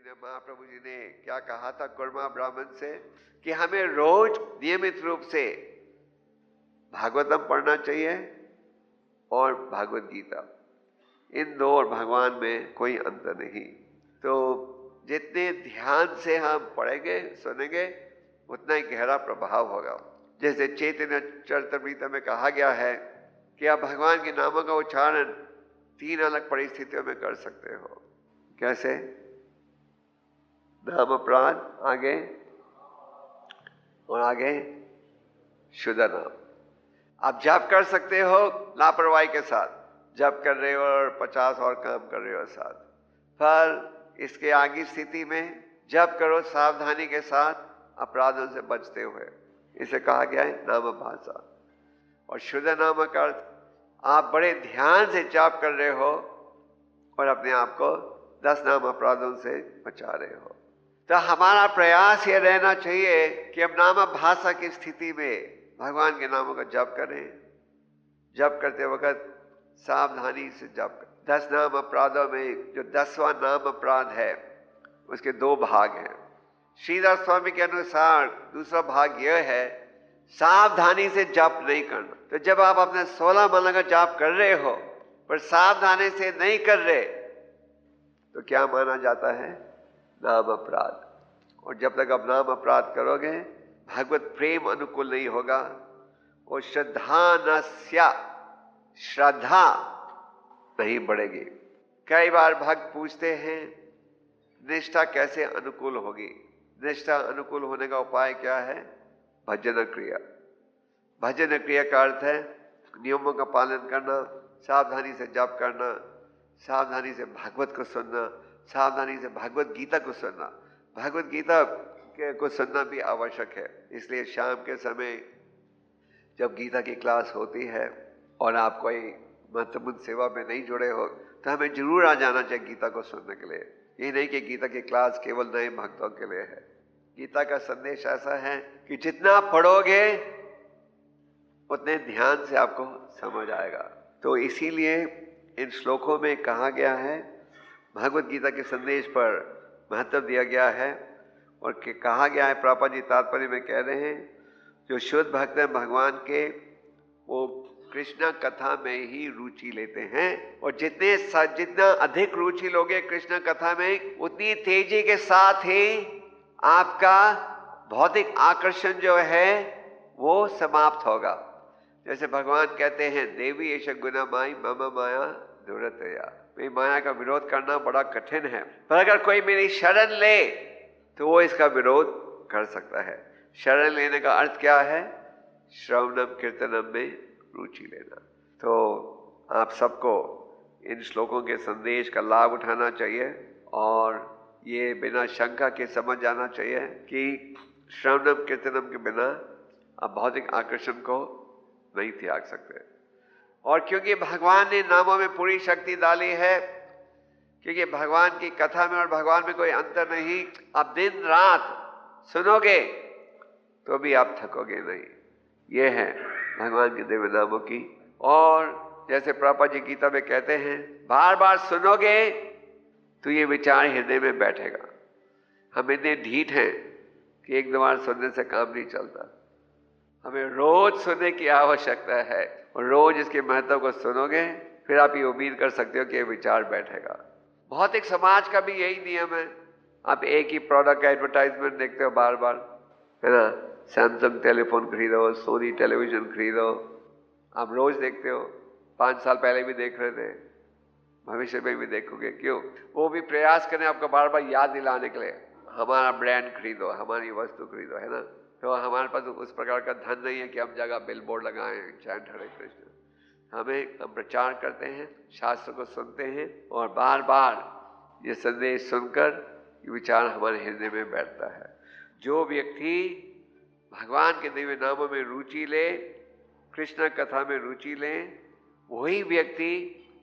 चैतन्य महाप्रभु जी ने क्या कहा था कुर्मा ब्राह्मण से कि हमें रोज नियमित रूप से भागवतम पढ़ना चाहिए और भागवत गीता, इन दो और भगवान में कोई अंतर नहीं। तो जितने ध्यान से हम पढ़ेंगे सुनेंगे उतना ही गहरा प्रभाव होगा। जैसे चैतन्य चरितमृत में कहा गया है कि आप भगवान के नामों का उच्चारण 3 अलग परिस्थितियों में कर सकते हो। कैसे? नाम अपराध, आगे और आगे शुद्ध नाम। आप जप कर सकते हो लापरवाही के साथ, जप कर रहे हो और 50 और काम कर रहे हो साथ। पर इसके आगे स्थिति में जप करो सावधानी के साथ, अपराधों से बचते हुए। इसे कहा गया है नाम भाषा। और शुद्ध नाम का अर्थ आप बड़े ध्यान से जाप कर रहे हो और अपने आप को 10 नाम अपराधों से बचा रहे हो। तो हमारा प्रयास ये रहना चाहिए कि हम नाम भाषा की स्थिति में भगवान के नामों का जप करें। जप करते वक्त सावधानी से जप करें। 10 नाम अपराधों में जो 10वां नाम अपराध है उसके 2 भाग हैं। श्रीधर स्वामी के अनुसार दूसरा भाग यह है सावधानी से जप नहीं करना। तो जब आप अपने 16 माला का जप कर रहे हो पर सावधानी से नहीं कर रहे तो क्या माना जाता है? नाम अपराध। और जब तक आप नाम अपराध करोगे भगवत प्रेम अनुकूल नहीं होगा और श्रद्धा नहीं बढ़ेगी। कई बार भक्त पूछते हैं निष्ठा कैसे अनुकूल होगी? निष्ठा अनुकूल होने का उपाय क्या है? भजन क्रिया। भजन क्रिया का अर्थ है नियमों का पालन करना, सावधानी से जप करना, सावधानी से भागवत को सुनना, सावधानी से भगवत गीता को सुनना। भगवत गीता को सुनना भी आवश्यक है। इसलिए शाम के समय जब गीता की क्लास होती है और आप कोई महत्वपूर्ण सेवा में नहीं जुड़े हो तो हमें जरूर आ जाना चाहिए गीता को सुनने के लिए। ये नहीं कि गीता की क्लास केवल नए भक्तों के लिए है। गीता का संदेश ऐसा है कि जितना पढ़ोगे उतने ध्यान से आपको समझ आएगा। तो इसीलिए इन श्लोकों में कहा गया है, भगवत गीता के संदेश पर महत्व दिया गया है और कहा गया है, प्रभुपाद जी तात्पर्य में कह रहे हैं जो शुद्ध भक्त हैं भगवान के वो कृष्ण कथा में ही रुचि लेते हैं। और जितना अधिक रुचि लोगे कृष्ण कथा में उतनी तेजी के साथ ही आपका भौतिक आकर्षण जो है वो समाप्त होगा। जैसे भगवान कहते हैं देवी एष गुना माई मम माया दुरतया, मेरी माया का विरोध करना बड़ा कठिन है, पर अगर कोई मेरी शरण ले तो वो इसका विरोध कर सकता है। शरण लेने का अर्थ क्या है? श्रवणम कीर्तनम में रुचि लेना। तो आप सबको इन श्लोकों के संदेश का लाभ उठाना चाहिए और ये बिना शंका के समझ जाना चाहिए कि श्रवणम कीर्तनम के बिना आप भौतिक आकर्षण को नहीं त्याग सकते। और क्योंकि भगवान ने नामों में पूरी शक्ति डाली है, क्योंकि भगवान की कथा में और भगवान में कोई अंतर नहीं, आप दिन रात सुनोगे तो भी आप थकोगे नहीं। ये है भगवान के दिव्य नामों की। और जैसे प्रभुपाद जी गीता में कहते हैं बार बार सुनोगे तो ये विचार हृदय में बैठेगा। हम इतने ढीठ हैं कि एक दो बार सुनने से काम नहीं चलता। हमें रोज सुनने की आवश्यकता है और रोज इसके महत्व को सुनोगे फिर आप ये उम्मीद कर सकते हो कि ये विचार बैठेगा। भौतिक समाज का भी यही नियम है। आप एक ही प्रोडक्ट का एडवर्टाइजमेंट देखते हो बार बार, है ना? सैमसंग टेलीफोन खरीदो, सोनी टेलीविजन खरीदो, आप रोज देखते हो। 5 साल पहले भी देख रहे थे, भविष्य में भी देखोगे। क्यों? वो भी प्रयास करें आपको बार बार याद दिलाने के लिए हमारा ब्रांड खरीदो, हमारी वस्तु खरीदो, है ना? तो हमारे पास उस प्रकार का धन नहीं है कि हम जगह बिल बोर्ड लगाएं चैंट हरे कृष्ण। हम प्रचार करते हैं, शास्त्र को सुनते हैं और बार बार ये संदेश सुनकर ये विचार हमारे हृदय में बैठता है। जो व्यक्ति भगवान के दिव्य नामों में रुचि ले, कृष्ण कथा में रुचि ले, वही व्यक्ति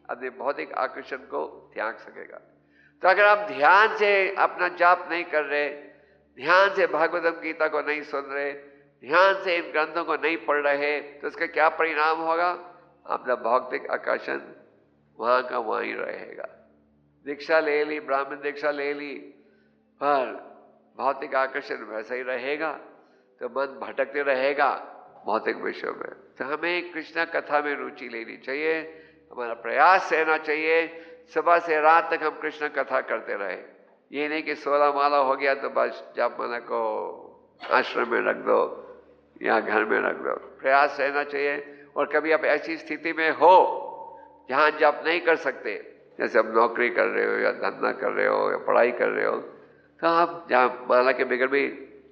अपने भौतिक आकर्षण को त्याग सकेगा। तो अगर आप ध्यान से अपना जाप नहीं कर रहे, ध्यान से भागवतम गीता को नहीं सुन रहे, ध्यान से इन ग्रंथों को नहीं पढ़ रहे, तो इसका क्या परिणाम होगा? अपना भौतिक आकर्षण वहां का वहीं रहेगा। दीक्षा ले ली, ब्राह्मण दीक्षा ले ली, पर भौतिक आकर्षण वैसा ही रहेगा तो मन भटकते रहेगा भौतिक विषयों में। तो हमें कृष्ण कथा में रुचि लेनी चाहिए, हमारा प्रयास रहना चाहिए सुबह से रात तक हम कृष्ण कथा करते रहे। ये नहीं कि 16 माला हो गया तो बस जप माला को आश्रम में रख दो या घर में रख दो। प्रयास रहना चाहिए। और कभी आप ऐसी स्थिति में हो जहां जप नहीं कर सकते, जैसे आप नौकरी कर रहे हो या धंधा कर रहे हो या पढ़ाई कर रहे हो, तो आप जहाँ माला के बगैर भी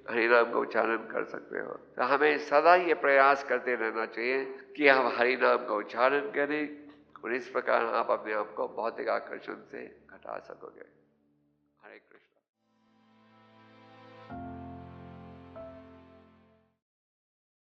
हरिनाम का उच्चारण कर सकते हो। तो हमें सदा ये प्रयास करते रहना चाहिए कि हम हरिनाम का उच्चारण करें और इस प्रकार आप अपने आप को भौतिक आकर्षण से हटा सकोगे। हरे कृष्ण।